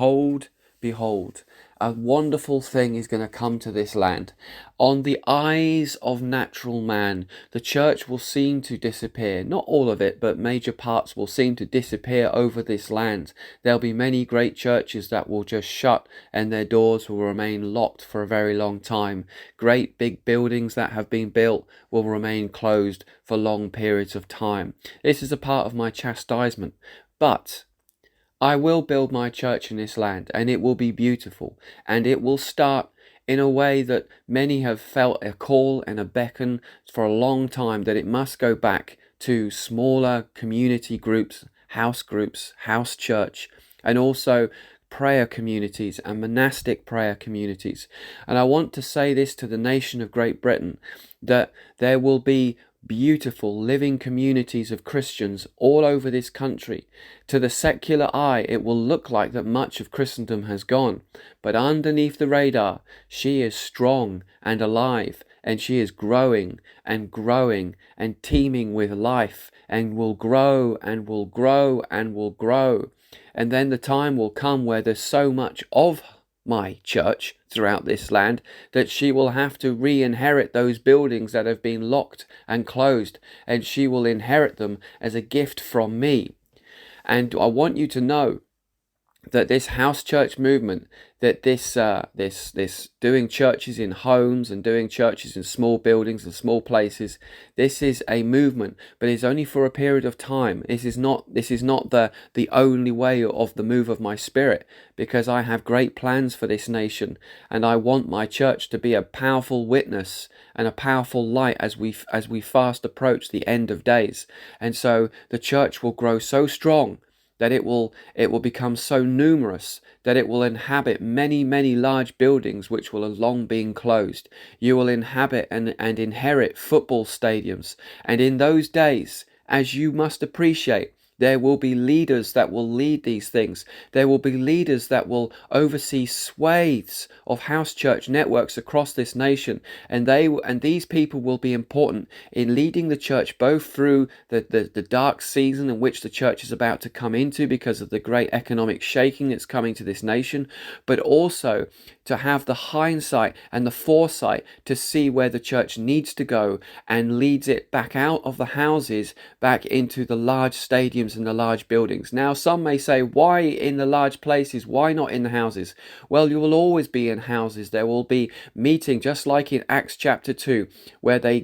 Behold, behold, a wonderful thing is going to come to this land. On the eyes of natural man, the church will seem to disappear. Not all of it, but major parts will seem to disappear over this land. There'll be many great churches that will just shut and their doors will remain locked for a very long time. Great big buildings that have been built will remain closed for long periods of time. This is a part of my chastisement. But I will build my church in this land, and it will be beautiful, and it will start in a way that many have felt a call and a beckon for a long time, that it must go back to smaller community groups, house church, and also prayer communities and monastic prayer communities. And I want to say this to the nation of Great Britain, that there will be beautiful living communities of Christians all over this country. To the secular eye, it will look like that much of Christendom has gone, but underneath the radar, she is strong and alive, and she is growing and growing and teeming with life, and will grow and will grow and will grow. And then the time will come where there's so much of my church throughout this land that she will have to re-inherit those buildings that have been locked and closed, and she will inherit them as a gift from me. And I want you to know that this house church movement, that this doing churches in homes and doing churches in small buildings and small places, this is a movement, but it's only for a period of time. This is not the only way of the move of my spirit, because I have great plans for this nation, and I want my church to be a powerful witness and a powerful light as we fast approach the end of days. And so the church will grow so strong that it will become so numerous that it will inhabit many large buildings which will have long been closed. You will inhabit and inherit football stadiums. And in those days, as you must appreciate, there will be leaders that will lead these things. There will be leaders that will oversee swathes of house church networks across this nation. And these people will be important in leading the church both through the dark season in which the church is about to come into because of the great economic shaking that's coming to this nation, but also to have the hindsight and the foresight to see where the church needs to go and leads it back out of the houses, back into the large stadiums and the large buildings. Now, some may say, why in the large places? Why not in the houses? Well, you will always be in houses. There will be meeting, just like in Acts chapter 2, where they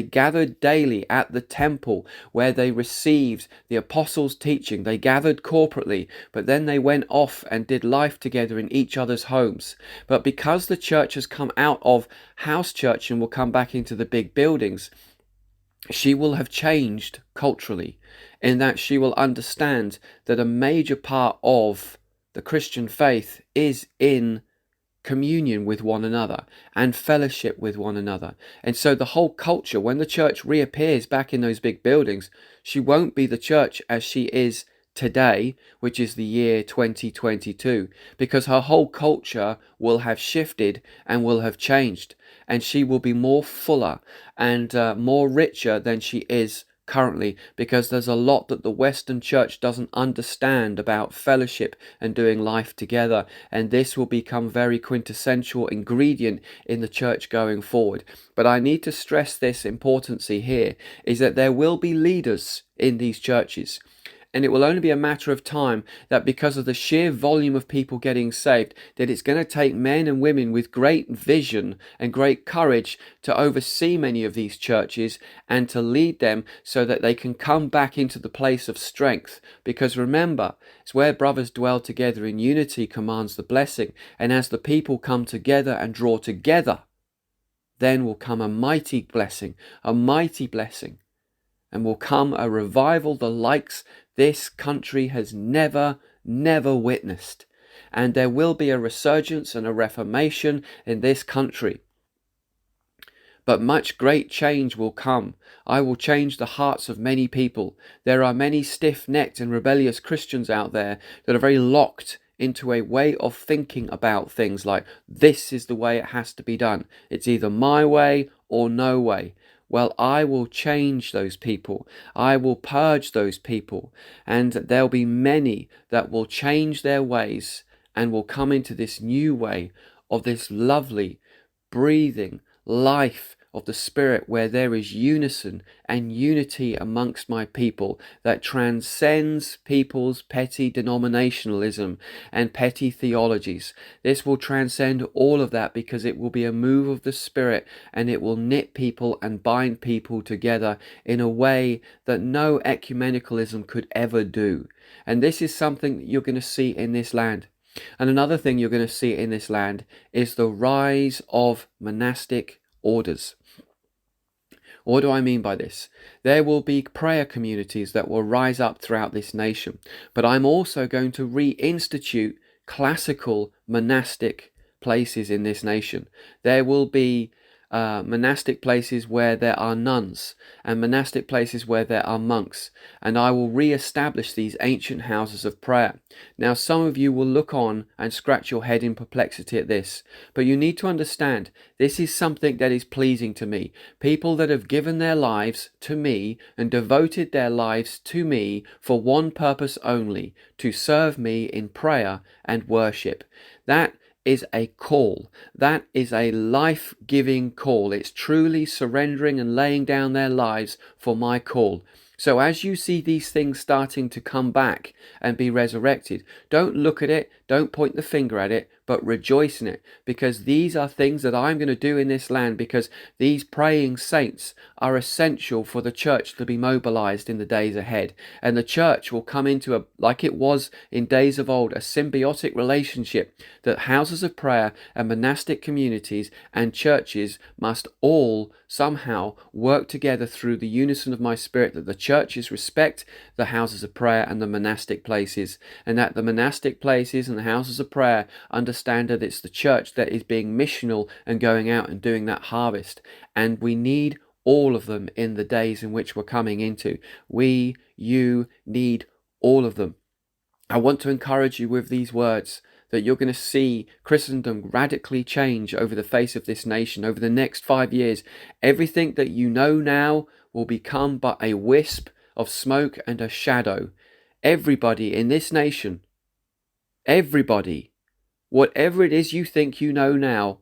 gathered daily at the temple, where they received the apostles' teaching. They gathered corporately, but then they went off and did life together in each other's homes. But because the church has come out of house church and will come back into the big buildings, she will have changed culturally, in that she will understand that a major part of the Christian faith is in communion with one another and fellowship with one another. And so the whole culture, when the church reappears back in those big buildings, she won't be the church as she is today, which is the year 2022, because her whole culture will have shifted and will have changed, and she will be more fuller and more richer than she is currently, because there's a lot that the Western church doesn't understand about fellowship and doing life together, and this will become very quintessential ingredient in the church going forward. But I need to stress this importancy here, is that there will be leaders in these churches. And it will only be a matter of time that, because of the sheer volume of people getting saved, that it's going to take men and women with great vision and great courage to oversee many of these churches and to lead them so that they can come back into the place of strength. Because remember, it's where brothers dwell together in unity commands the blessing. And as the people come together and draw together, then will come a mighty blessing, and will come a revival the likes this country has never witnessed. And there will be a resurgence and a reformation in this country. But much great change will come. I will change the hearts of many people. There are many stiff-necked and rebellious Christians out there that are very locked into a way of thinking about things like, this is the way it has to be done. It's either my way or no way. Well, I will change those people. I will purge those people. And there'll be many that will change their ways and will come into this new way of this lovely, breathing life of the Spirit, where there is unison and unity amongst my people that transcends people's petty denominationalism and petty theologies. This will transcend all of that, because it will be a move of the Spirit, and it will knit people and bind people together in a way that no ecumenicalism could ever do. And this is something that you're going to see in this land. And another thing you're going to see in this land is the rise of monastic orders. What do I mean by this? There will be prayer communities that will rise up throughout this nation, but I'm also going to reinstitute classical monastic places in this nation. There will be monastic places where there are nuns, and monastic places where there are monks, and I will re-establish these ancient houses of prayer. Now, some of you will look on and scratch your head in perplexity at this, but you need to understand this is something that is pleasing to me. People that have given their lives to me and devoted their lives to me for one purpose only: to serve me in prayer and worship. That is a call. That is a life-giving call. It's truly surrendering and laying down their lives for my call. So as you see these things starting to come back and be resurrected, don't look at it, don't point the finger at it, but rejoice in it, because these are things that I'm going to do in this land, because these praying saints are essential for the church to be mobilized in the days ahead. And the church will come into a, like it was in days of old, a symbiotic relationship that houses of prayer and monastic communities and churches must all somehow work together through the unison of my Spirit, that the churches respect the houses of prayer and the monastic places, and that the monastic places and the houses of prayer understand that it's the church that is being missional and going out and doing that harvest. And we need all of them in the days in which we're coming into. You need all of them. I want to encourage you with these words, that you're going to see Christendom radically change over the face of this nation over the next 5 years. Everything that you know now will become but a wisp of smoke and a shadow. Everybody in this nation, everybody, whatever it is you think you know now,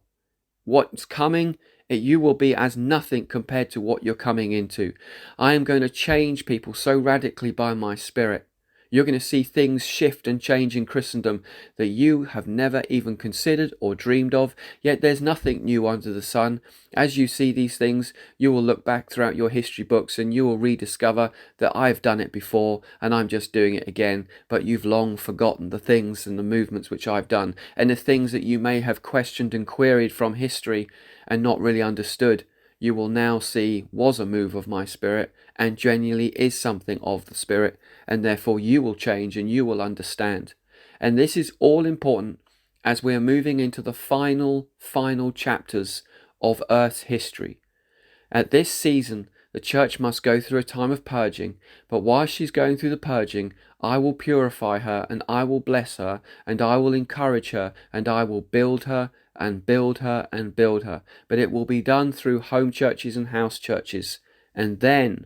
what's coming, you will be as nothing compared to what you're coming into. I am going to change people so radically by my Spirit. You're going to see things shift and change in Christendom that you have never even considered or dreamed of, yet there's nothing new under the sun. As you see these things, you will look back throughout your history books and you will rediscover that I've done it before and I'm just doing it again, but you've long forgotten the things and the movements which I've done, and the things that you may have questioned and queried from history and not really understood. You will now see was a move of my Spirit and genuinely is something of the Spirit, and therefore you will change and you will understand. And this is all important as we are moving into the final chapters of Earth's history. At this season, the church must go through a time of purging, but while she's going through the purging, I will purify her, and I will bless her, and I will encourage her, and I will build her, and build her, and build her. But it will be done through home churches and house churches. And then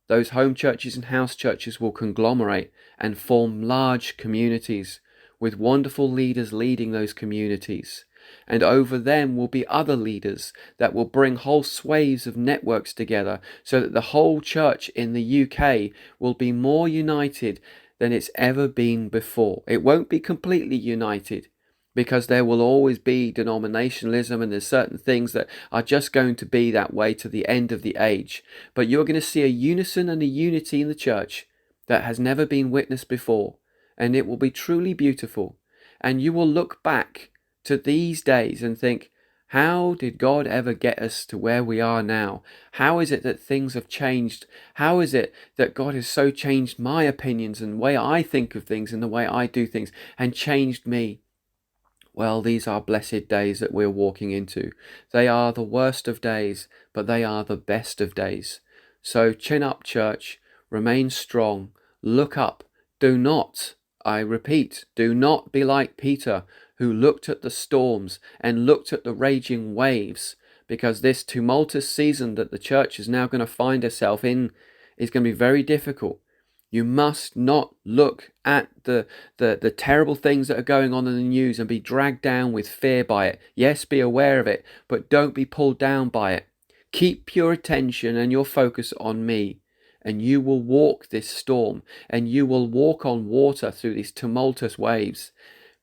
those home churches and house churches will conglomerate and form large communities with wonderful leaders leading those communities. And over them will be other leaders that will bring whole swathes of networks together, so that the whole church in the UK will be more united than it's ever been before. It won't be completely united, because there will always be denominationalism, and there's certain things that are just going to be that way to the end of the age. But you're going to see a unison and a unity in the church that has never been witnessed before, and it will be truly beautiful. And you will look back to these days and think, how did God ever get us to where we are now? How is it that things have changed? How is it that God has so changed my opinions and the way I think of things and the way I do things, and changed me? Well, these are blessed days that we're walking into. They are the worst of days, but they are the best of days. So chin up, church, remain strong, look up. Do not, I repeat, do not be like Peter, who looked at the storms and looked at the raging waves, because this tumultuous season that the church is now going to find herself in is going to be very difficult. You must not look at the terrible things that are going on in the news and be dragged down with fear by it. Yes, be aware of it, but don't be pulled down by it. Keep your attention and your focus on me, and you will walk this storm, and you will walk on water through these tumultuous waves.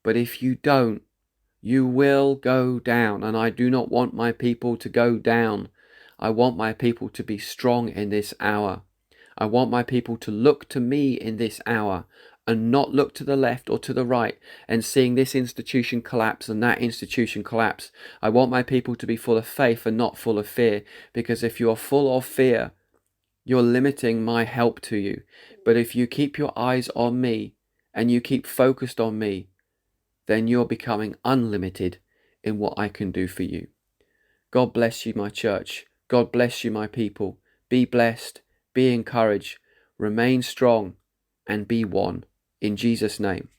But if you don't, you will go down, and I do not want my people to go down. I want my people to be strong in this hour. I want my people to look to me in this hour and not look to the left or to the right and seeing this institution collapse and that institution collapse. I want my people to be full of faith and not full of fear, because if you are full of fear, you're limiting my help to you. But if you keep your eyes on me and you keep focused on me, then you're becoming unlimited in what I can do for you. God bless you, my church. God bless you, my people. Be blessed, be encouraged, remain strong, and be one. In Jesus' name.